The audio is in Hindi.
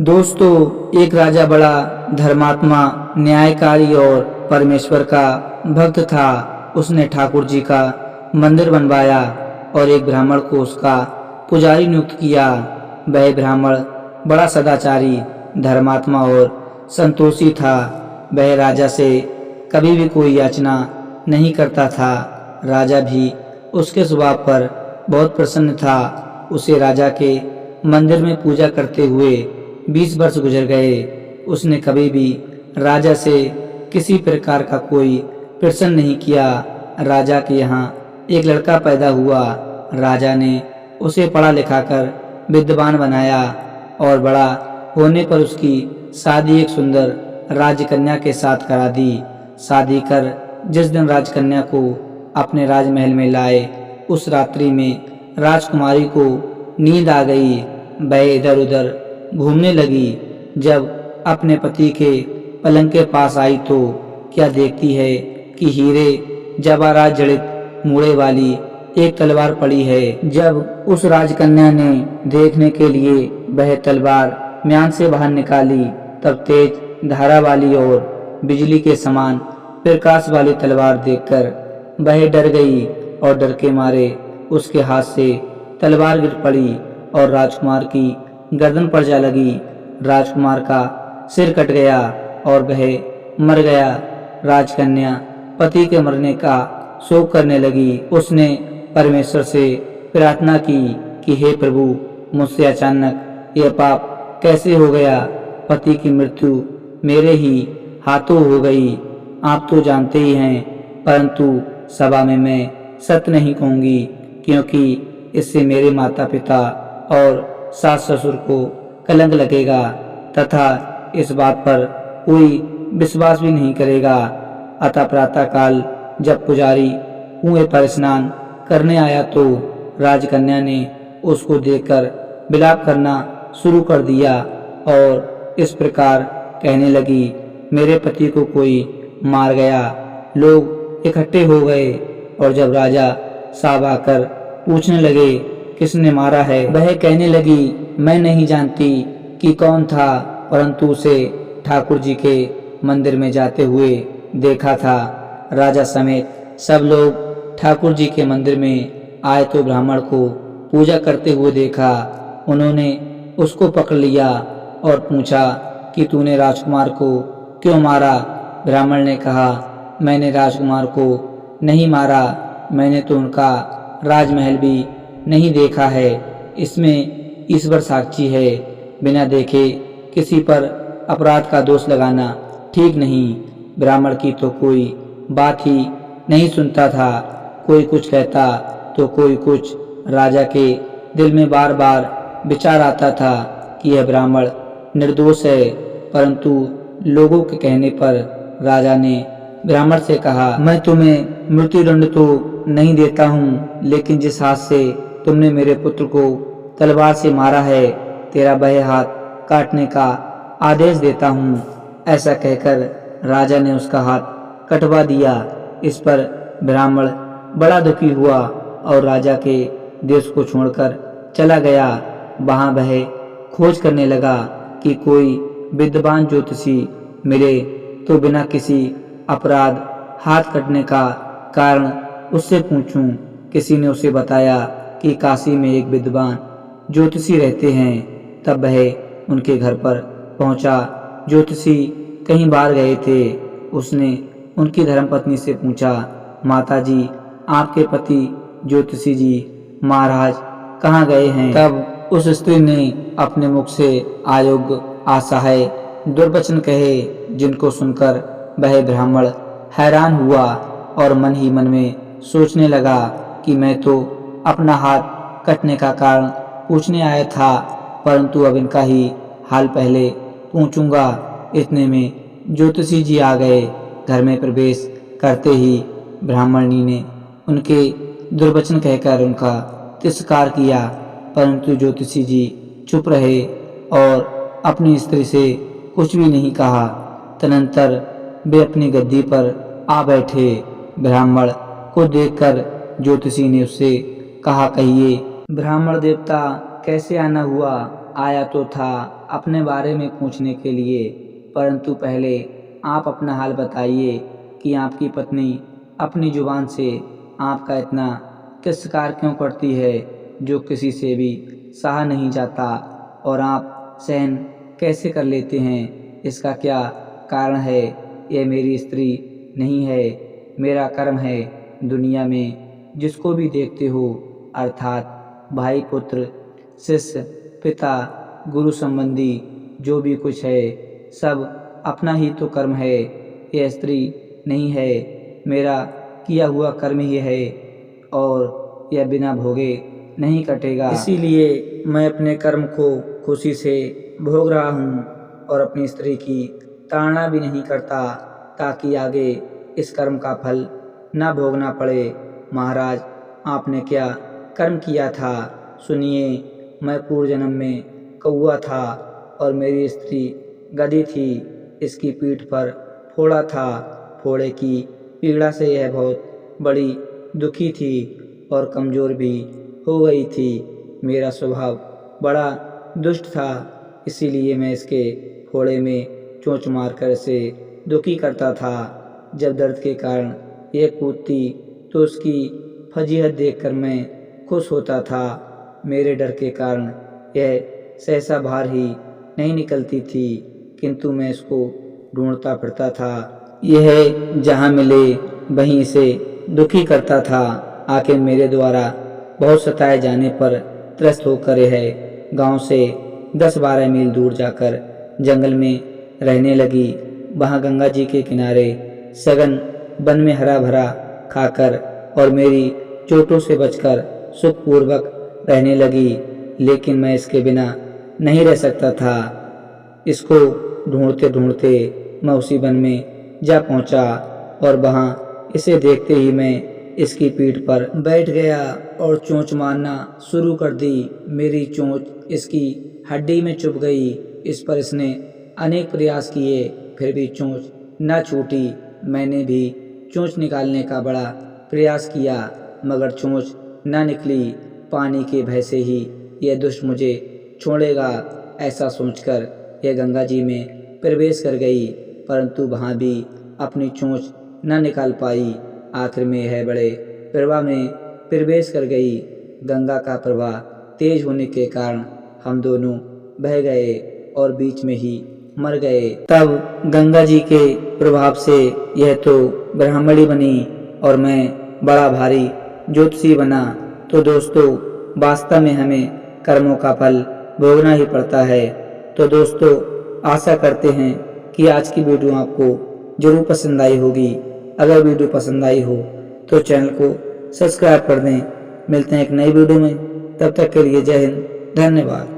दोस्तों, एक राजा बड़ा धर्मात्मा, न्यायकारी और परमेश्वर का भक्त था। उसने ठाकुर जी का मंदिर बनवाया और एक ब्राह्मण को उसका पुजारी नियुक्त किया। वह ब्राह्मण बड़ा सदाचारी, धर्मात्मा और संतोषी था। वह राजा से कभी भी कोई याचना नहीं करता था। राजा भी उसके स्वभाव पर बहुत प्रसन्न था। उसे राजा के मंदिर में पूजा करते हुए 20 वर्ष गुजर गए। उसने कभी भी राजा से किसी प्रकार का कोई प्रश्न नहीं किया। राजा के यहाँ एक लड़का पैदा हुआ। राजा ने उसे पढ़ा लिखा कर विद्वान बनाया और बड़ा होने पर उसकी शादी एक सुंदर राजकन्या के साथ करा दी। शादी कर जिस दिन राजकन्या को अपने राजमहल में लाए, उस रात्रि में राजकुमारी को नींद आ गई। वह इधर उधर घूमने लगी। जब अपने पति के पलंग के पास आई तो क्या देखती है कि हीरे जवाहरात जड़ित मूड़े वाली एक तलवार पड़ी है। जब उस राजकन्या ने देखने के लिए वह तलवार म्यान से बाहर निकाली, तब तेज धारा वाली और बिजली के समान प्रकाश वाली तलवार देखकर वह डर गई और डर के मारे उसके हाथ से तलवार गिर पड़ी और राजकुमार की गर्दन पर जा लगी। राजकुमार का सिर कट गया और वह मर गया। राजकन्या पति के मरने का शोक करने लगी। उसने परमेश्वर से प्रार्थना की कि हे प्रभु, मुझसे अचानक यह पाप कैसे हो गया। पति की मृत्यु मेरे ही हाथों हो गई। आप तो जानते ही हैं, परंतु सभा में मैं सत्य नहीं कहूँगी, क्योंकि इससे मेरे माता पिता और सास ससुर को कलंक लगेगा तथा इस बात पर कोई विश्वास भी नहीं करेगा। अतः प्रातःकाल जब पुजारी कुएं पर स्नान करने आया तो राजकन्या ने उसको देखकर विलाप करना शुरू कर दिया और इस प्रकार कहने लगी, मेरे पति को कोई मार गया। लोग इकट्ठे हो गए और जब राजा साहब आकर पूछने लगे किसने मारा है, वह कहने लगी, मैं नहीं जानती कि कौन था, परंतु उसे ठाकुर जी के मंदिर में जाते हुए देखा था। राजा समेत सब लोग ठाकुर जी के मंदिर में आए तो ब्राह्मण को पूजा करते हुए देखा। उन्होंने उसको पकड़ लिया और पूछा कि तूने राजकुमार को क्यों मारा। ब्राह्मण ने कहा, मैंने राजकुमार को नहीं मारा, मैंने तो उनका राजमहल भी नहीं देखा है। इसमें ईश्वर साक्षी है। बिना देखे किसी पर अपराध का दोष लगाना ठीक नहीं। ब्राह्मण की तो कोई बात ही नहीं सुनता था। कोई कुछ कहता तो कोई कुछ। राजा के दिल में बार बार विचार आता था कि यह ब्राह्मण निर्दोष है, परंतु लोगों के कहने पर राजा ने ब्राह्मण से कहा, मैं तुम्हें मृत्युदंड तो नहीं देता हूँ, लेकिन जिस हाथ से तुमने मेरे पुत्र को तलवार से मारा है, तेरा बाएं हाथ काटने का आदेश देता हूँ। ऐसा कहकर राजा ने उसका हाथ कटवा दिया। इस पर ब्राह्मण बड़ा दुखी हुआ और राजा के देश को छोड़कर चला गया। वहां वह खोज करने लगा कि कोई विद्वान ज्योतिषी मिले तो बिना किसी अपराध हाथ कटने का कारण उससे पूछूं। किसी ने उसे बताया कि काशी में एक विद्वान ज्योतिषी रहते हैं। तब वह उनके घर पर पहुंचा। ज्योतिषी कहीं बाहर गए थे। उसने उनकी धर्मपत्नी से पूछा, माताजी, आपके पति ज्योतिषी जी महाराज कहाँ गए हैं। तब उस स्त्री ने अपने मुख से अयोग्य, असहाय, दुर्वचन कहे, जिनको सुनकर वह ब्राह्मण हैरान हुआ और मन ही मन में सोचने लगा कि मैं तो अपना हाथ कटने का कारण पूछने आया था, परंतु अब इनका ही हाल पहले पूछूंगा। इतने में ज्योतिषी जी आ गए। घर में प्रवेश करते ही ब्राह्मणी ने उनके दुर्वचन कहकर उनका तिरस्कार किया, परंतु ज्योतिषी जी चुप रहे और अपनी स्त्री से कुछ भी नहीं कहा। तदनंतर वे अपनी गद्दी पर आ बैठे। ब्राह्मण को देखकर ज्योतिषी ने उससे कहा, कहिए ब्राह्मण देवता, कैसे आना हुआ। आया तो था अपने बारे में पूछने के लिए, परंतु पहले आप अपना हाल बताइए कि आपकी पत्नी अपनी जुबान से आपका इतना तिरस्कार क्यों करती है, जो किसी से भी सहा नहीं जाता, और आप सहन कैसे कर लेते हैं? इसका क्या कारण है? यह मेरी स्त्री नहीं है, मेरा कर्म है। दुनिया में जिसको भी देखते हो, अर्थात भाई, पुत्र, शिष्य, पिता, गुरु संबंधी जो भी कुछ है, सब अपना ही तो कर्म है। यह स्त्री नहीं है, मेरा किया हुआ कर्म ही है, और यह बिना भोगे नहीं कटेगा। इसीलिए मैं अपने कर्म को खुशी से भोग रहा हूँ और अपनी स्त्री की ताड़ना भी नहीं करता, ताकि आगे इस कर्म का फल न भोगना पड़े। महाराज, आपने क्या कर्म किया था? सुनिए, मैं पूर्व जन्म में कौआ था और मेरी स्त्री गधी थी। इसकी पीठ पर फोड़ा था। फोड़े की पीड़ा से यह बहुत बड़ी दुखी थी और कमज़ोर भी हो गई थी। मेरा स्वभाव बड़ा दुष्ट था, इसीलिए मैं इसके फोड़े में चोंच मारकर इसे दुखी करता था। जब दर्द के कारण यह कूदती तो उसकी फजीहत देखकर मैं खुश होता था। मेरे डर के कारण यह सहसा बाहर ही नहीं निकलती थी, किंतु मैं इसको ढूंढता फिरता था। यह जहाँ मिले वहीं इसे दुखी करता था। आखिर मेरे द्वारा बहुत सताए जाने पर त्रस्त होकर यह गांव से 10-12 मील दूर जाकर जंगल में रहने लगी। वहाँ गंगा जी के किनारे सघन वन में हरा भरा खाकर और मेरी चोटों से बचकर सुखपूर्वक रहने लगी। लेकिन मैं इसके बिना नहीं रह सकता था। इसको ढूंढते ढूंढते मैं उसी वन में जा पहुंचा और वहाँ इसे देखते ही मैं इसकी पीठ पर बैठ गया और चोंच मारना शुरू कर दी। मेरी चोंच इसकी हड्डी में चुभ गई। इस पर इसने अनेक प्रयास किए, फिर भी चोंच न छूटी। मैंने भी चोंच निकालने का बड़ा प्रयास किया, मगर चोंच न निकली। पानी के भय से ही यह दुष्ट मुझे छोड़ेगा, ऐसा सोचकर यह गंगा जी में प्रवेश कर गई, परंतु वहाँ भी अपनी चोंच न निकाल पाई। आखिर में यह बड़े प्रवाह में प्रवेश कर गई। गंगा का प्रवाह तेज होने के कारण हम दोनों बह गए और बीच में ही मर गए। तब गंगा जी के प्रभाव से यह तो ब्राह्मणी बनी और मैं बड़ा भारी ज्योतिषी बना। तो दोस्तों, वास्तव में हमें कर्मों का फल भोगना ही पड़ता है। तो दोस्तों, आशा करते हैं कि आज की वीडियो आपको जरूर पसंद आई होगी। अगर वीडियो पसंद आई हो तो चैनल को सब्सक्राइब कर दें। मिलते हैं एक नई वीडियो में, तब तक के लिए जय हिंद, धन्यवाद।